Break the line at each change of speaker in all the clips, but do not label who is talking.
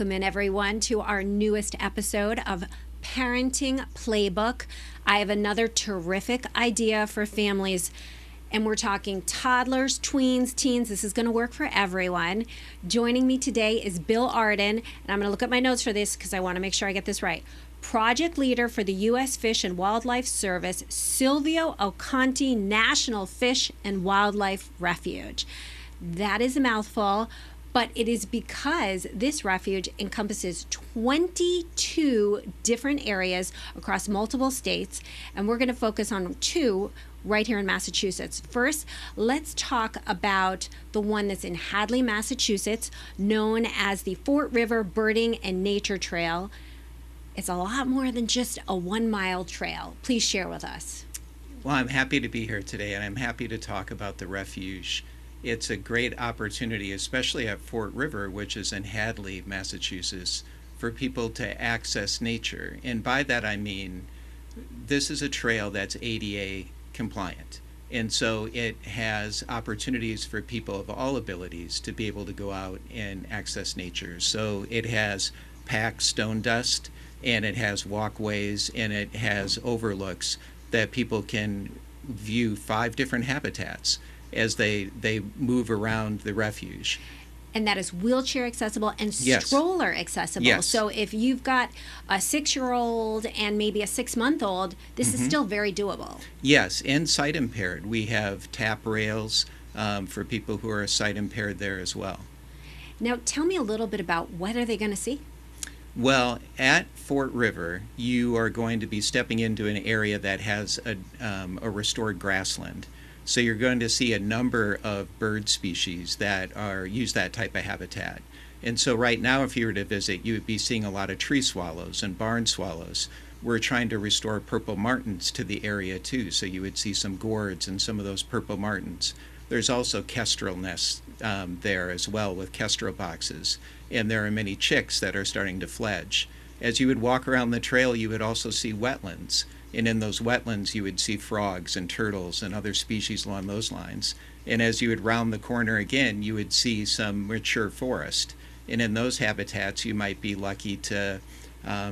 welcome in everyone to our newest episode of Parenting Playbook. I have another terrific idea for families, and we're talking toddlers, tweens, teens. This is going to work for everyone. Joining me today is Bill Arden, and I'm going to look at my notes for this because I want to make sure I get this right. Project leader for the U.S. Fish and Wildlife Service, Silvio Conte National Fish and Wildlife Refuge. That is a mouthful, but it is because this refuge encompasses 22 different areas across multiple states, and we're going to focus on two right here in Massachusetts. First, let's talk about the one that's in Hadley, Massachusetts, known as the Fort River Birding and Nature Trail. It's a lot more than just a 1-mile trail. Please share with us.
Well, I'm happy to be here today, and I'm happy to talk about the refuge. It's a great opportunity, especially at Fort River, which is in Hadley, Massachusetts, for people to access nature. And by that I mean this is a trail that's ADA compliant. And so it has opportunities for people of all abilities to be able to go out and access nature. So it has packed stone dust, and it has walkways, and it has overlooks that people can view 5 different habitats as they move around the refuge.
And that is wheelchair accessible and
Yes.
stroller accessible.
Yes.
So if you've got a 6-year-old and maybe a 6-month-old, this is still very doable.
Yes, and sight impaired. We have tap rails for people who are sight impaired there as well.
Now, tell me a little bit about what are they going to see?
Well, at Fort River, you are going to be stepping into an area that has a restored grassland. So you're going to see a number of bird species that use that type of habitat. And so right now, if you were to visit, you would be seeing a lot of tree swallows and barn swallows. We're trying to restore purple martins to the area too, so you would see some gourds and some of those purple martins. There's also kestrel nests there as well, with kestrel boxes, and there are many chicks that are starting to fledge. As you would walk around the trail, you would also see wetlands, and in those wetlands you would see frogs and turtles and other species along those lines. And as you would round the corner again, you would see some mature forest, and in those habitats you might be lucky to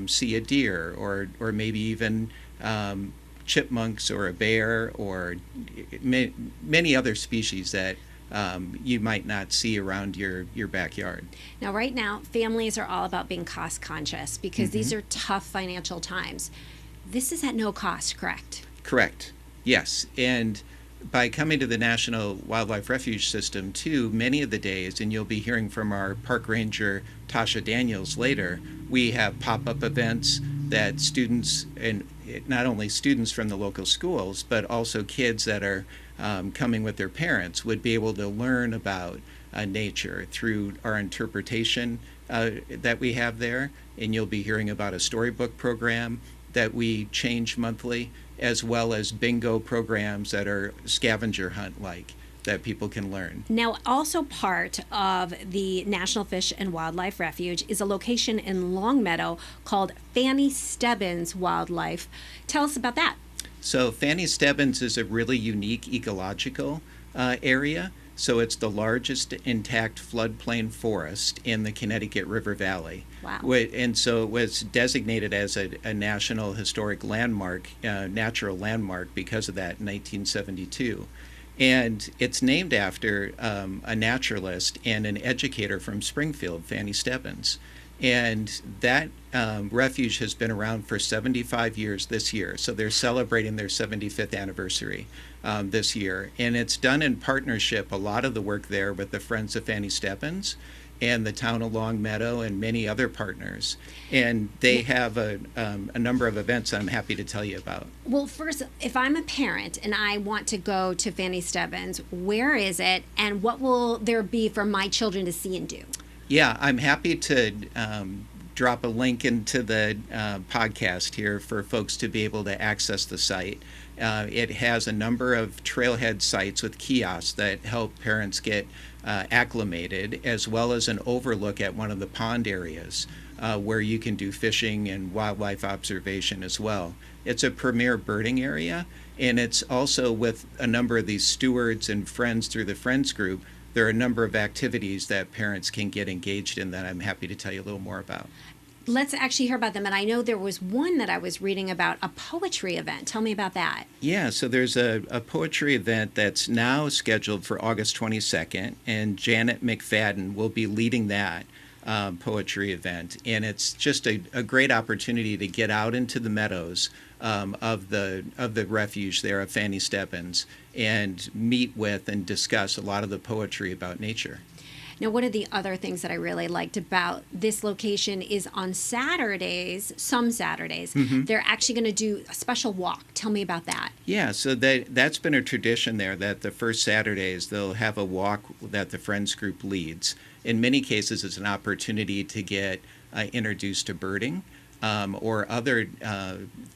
see a deer or maybe even chipmunks or a bear or many other species that you might not see around your backyard.
Now, right now, families are all about being cost conscious because these are tough financial times. This is at no cost, correct?
Correct. Yes. And by coming to the National Wildlife Refuge System too, many of the days, and you'll be hearing from our park ranger Tasha Daniels later, we have pop-up events that students, and not only students from the local schools, but also kids that are coming with their parents, would be able to learn about nature through our interpretation that we have there. And you'll be hearing about a storybook program that we change monthly, as well as bingo programs that are scavenger hunt like that people can learn.
Now, also part of the National Fish and Wildlife Refuge is a location in Longmeadow called Fanny Stebbins Wildlife. Tell us about that.
So Fanny Stebbins is a really unique ecological area. So it's the largest intact floodplain forest in the Connecticut River Valley.
Wow.
And so it was designated as a National Historic Landmark, natural landmark, because of that in 1972. And it's named after a naturalist and an educator from Springfield, Fanny Stebbins. And that refuge has been around for 75 years this year. So they're celebrating their 75th anniversary this year. And it's done in partnership, a lot of the work there, with the Friends of Fanny Stebbins and the town of Longmeadow and many other partners. And they have a number of events I'm happy to tell you about.
Well, first, if I'm a parent and I want to go to Fanny Stebbins, where is it, and what will there be for my children to see and do?
Yeah, I'm happy to drop a link into the podcast here for folks to be able to access the site. It has a number of trailhead sites with kiosks that help parents get acclimated, as well as an overlook at one of the pond areas where you can do fishing and wildlife observation as well. It's a premier birding area, and it's also with a number of these stewards and friends through the Friends group there are a number of activities that parents can get engaged in that I'm happy to tell you a little more about.
Let's actually hear about them. And I know there was one that I was reading about, a poetry event. Tell me about that.
Yeah, so there's a poetry event that's now scheduled for August 22nd, and Janet McFadden will be leading that poetry event. And it's just a great opportunity to get out into the meadows of the refuge there of Fanny Stebbins and meet with and discuss a lot of the poetry about nature.
Now, one of the other things that I really liked about this location is on Saturdays, some Saturdays, they're actually going to do a special walk. Tell me about that.
Yeah, so that's been a tradition there, that the first Saturdays they'll have a walk that the Friends group leads. In many cases, it's an opportunity to get introduced to birding or other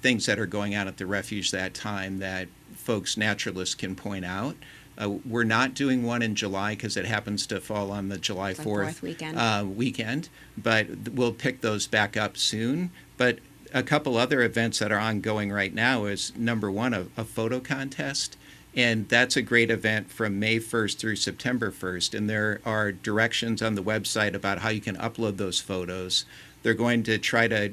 things that are going on at the refuge that time that folks, naturalists, can point out. We're not doing one in July because it happens to fall on the July 4th weekend, but we'll pick those back up soon. But a couple other events that are ongoing right now is, number one, a photo contest. And that's a great event from May 1st through September 1st. And there are directions on the website about how you can upload those photos. They're going to try to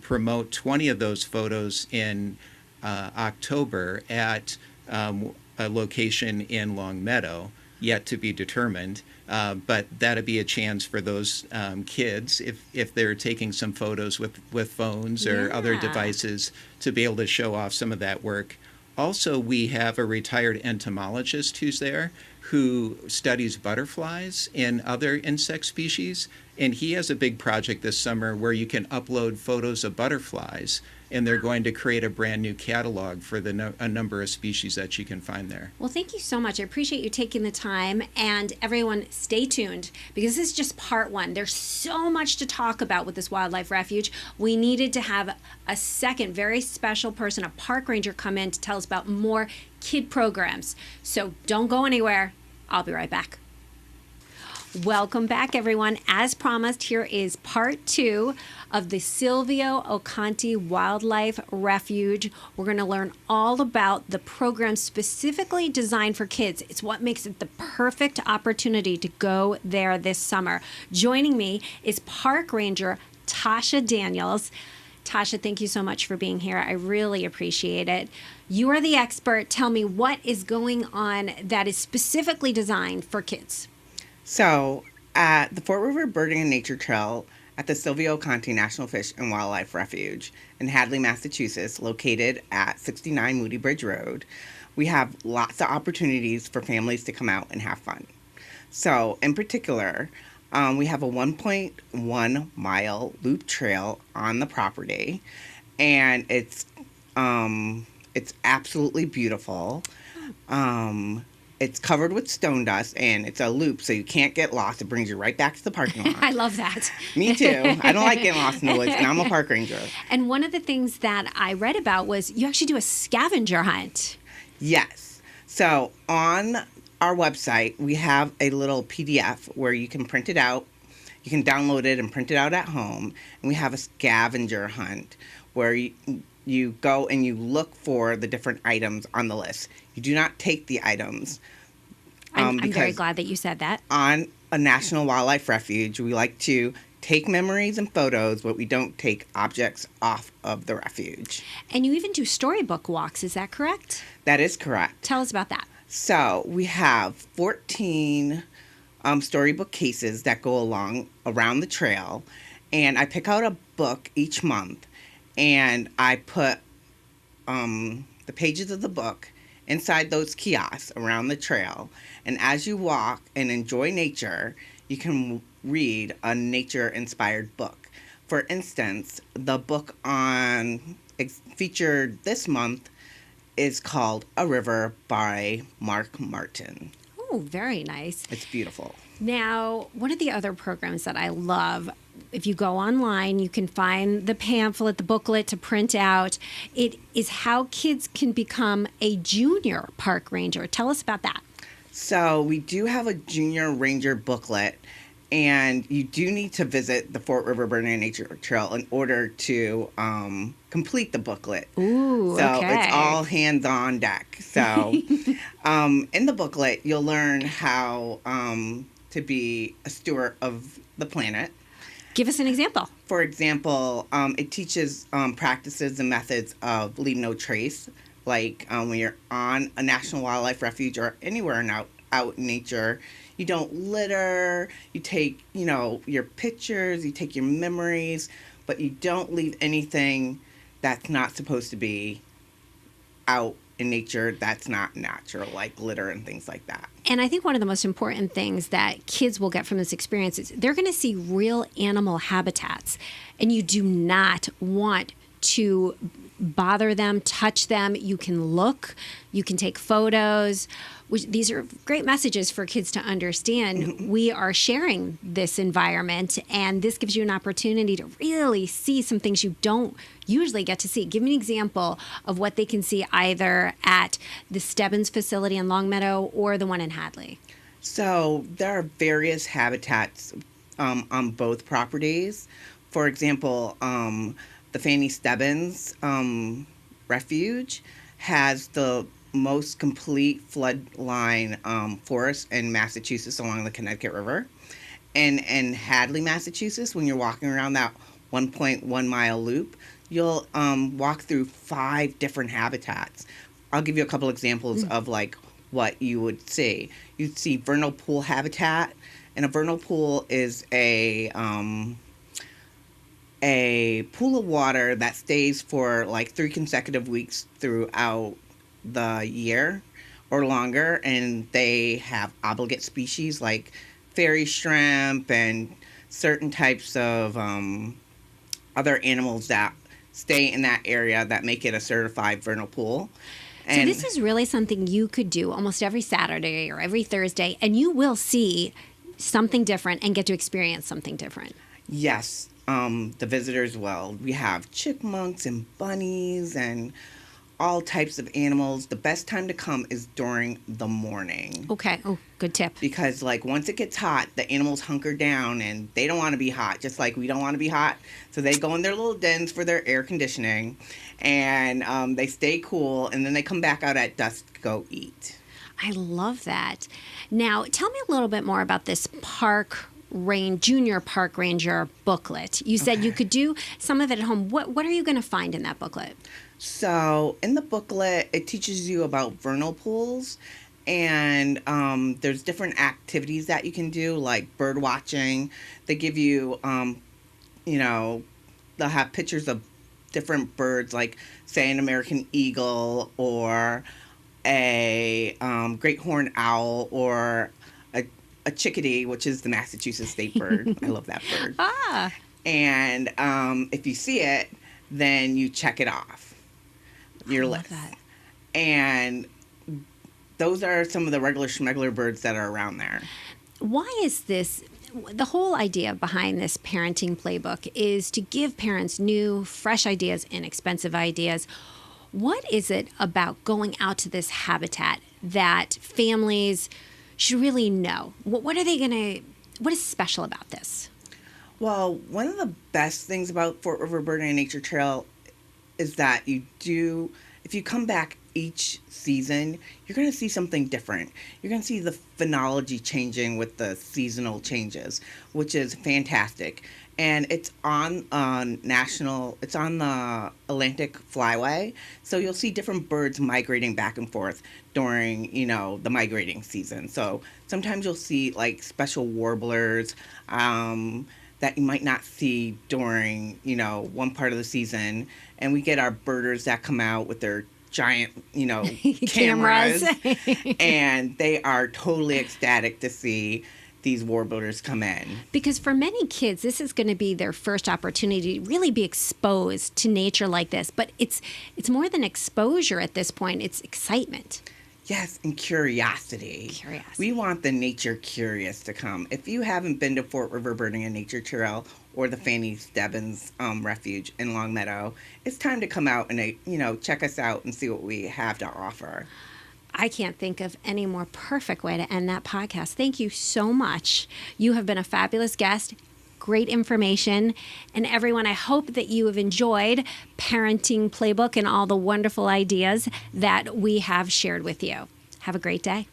promote 20 of those photos in October at a location in Long Meadow, yet to be determined. But that'd be a chance for those kids, if they're taking some photos with phones or other devices, to be able to show off some of that work. Also, we have a retired entomologist who's there who studies butterflies and other insect species. And he has a big project this summer where you can upload photos of butterflies, and they're going to create a brand new catalog for a number of species that you can find there.
Well, thank you so much. I appreciate you taking the time. And everyone, stay tuned, because this is just part one. There's so much to talk about with this wildlife refuge. We needed to have a second very special person, a park ranger, come in to tell us about more kid programs. So don't go anywhere. I'll be right back. Welcome back, everyone. As promised, here is part two of the Silvio Conte Wildlife Refuge. We're going to learn all about the program specifically designed for kids. It's what makes it the perfect opportunity to go there this summer. Joining me is Park Ranger Tasha Daniels. Tasha, thank you so much for being here. I really appreciate it. You are the expert. Tell me, what is going on that is specifically designed for kids?
So, at the Fort River Birding and Nature Trail at the Silvio Conte National Fish and Wildlife Refuge in Hadley, Massachusetts, located at 69 Moody Bridge Road, we have lots of opportunities for families to come out and have fun. So, in particular, we have a 1.1 mile loop trail on the property, and it's absolutely beautiful. It's covered with stone dust, and it's a loop, so you can't get lost. It brings you right back to the parking lot.
I love that.
Me too. I don't like getting lost in the woods, and I'm a park ranger.
And one of the things that I read about was you actually do a scavenger hunt.
Yes. So on our website, we have a little PDF where you can print it out. You can download it and print it out at home. And we have a scavenger hunt where you go and you look for the different items on the list. You do not take the items.
I'm very glad that you said that.
On a National Wildlife Refuge, we like to take memories and photos, but we don't take objects off of the refuge.
And you even do storybook walks, is that correct?
That is correct.
Tell us about that.
So we have 14 storybook cases that go around the trail, and I pick out a book each month, and I put the pages of the book inside those kiosks around the trail. And as you walk and enjoy nature, you can read a nature-inspired book. For instance, the book featured this month is called A River by Mark Martin.
Oh, very nice.
It's beautiful.
Now, one of the other programs that I love, if you go online, you can find the pamphlet, the booklet to print out. It is how kids can become a junior park ranger. Tell us about that.
So we do have a junior ranger booklet, And you do need to visit the Fort River Burning Nature Trail in order to complete the booklet.
Ooh,
So
okay.
it's all hands on deck. So in the booklet, you'll learn how to be a steward of the planet.
Give us an example.
For example, it teaches practices and methods of leave no trace. Like when you're on a national wildlife refuge or anywhere out in nature, you don't litter. You take, your pictures, you take your memories, but you don't leave anything that's not supposed to be out in nature that's not natural, like litter and things like that.
And I think one of the most important things that kids will get from this experience is they're going to see real animal habitats, and you do not want to bother them, touch them. You can look, you can take photos. These are great messages for kids to understand. We are sharing this environment, and this gives you an opportunity to really see some things you don't usually get to see. Give me an example of what they can see either at the Stebbins facility in Longmeadow or the one in Hadley.
So there are various habitats on both properties. For example, the Fanny Stebbins Refuge has the most complete floodline forest in Massachusetts along the Connecticut River. And in Hadley, Massachusetts, when you're walking around that 1.1 mile loop, you'll walk through 5 different habitats. I'll give you a couple examples of like what you would see. You'd see vernal pool habitat, and a vernal pool is a pool of water that stays for like 3 consecutive weeks throughout the year or longer, and they have obligate species like fairy shrimp and certain types of other animals that stay in that area that make it a certified vernal pool.
So this is really something you could do almost every Saturday or every Thursday, and you will see something different and get to experience something different.
Yes, the visitors will. We have chipmunks and bunnies and all types of animals. The best time to come is during the morning.
Okay. Oh, good tip.
Because like once it gets hot, the animals hunker down and they don't want to be hot, just like we don't want to be hot. So they go in their little dens for their air conditioning, and they stay cool, and then they come back out at dusk to go eat.
I love that. Now, tell me a little bit more about this junior park ranger booklet. You said you could do some of it at home. What are you going to find in that booklet?
So in the booklet, it teaches you about vernal pools, and there's different activities that you can do, like bird watching. They give you, they'll have pictures of different birds, like say an American eagle or a great horned owl or a chickadee, which is the Massachusetts state bird. I love that bird. And if you see it, then you check it off your list.
That.
And those are some of the regular schmegler birds that are around there.
Why is this? The whole idea behind this parenting playbook is to give parents new, fresh ideas, inexpensive ideas. What is it about going out to this habitat that families should really know? What is special about this?
Well, one of the best things about Fort River Burning Nature Trail is that if you come back each season, you're going to see something different. You're going to see the phenology changing with the seasonal changes, which is fantastic. And it's on it's on the Atlantic Flyway, so you'll see different birds migrating back and forth during, the migrating season. So sometimes you'll see like special warblers that you might not see during, one part of the season. And we get our birders that come out with their giant, cameras. And they are totally ecstatic to see these warblers come in.
Because for many kids, this is going to be their first opportunity to really be exposed to nature like this. But it's more than exposure at this point. It's excitement.
Yes, and curiosity. We want the nature curious to come. If you haven't been to Fort River Burning Nature Trail or the Fanny Stebbins Refuge in Longmeadow, it's time to come out and check us out and see what we have to offer.
I can't think of any more perfect way to end that podcast. Thank you so much. You have been a fabulous guest. Great information. And everyone, I hope that you have enjoyed Parenting Playbook and all the wonderful ideas that we have shared with you. Have a great day.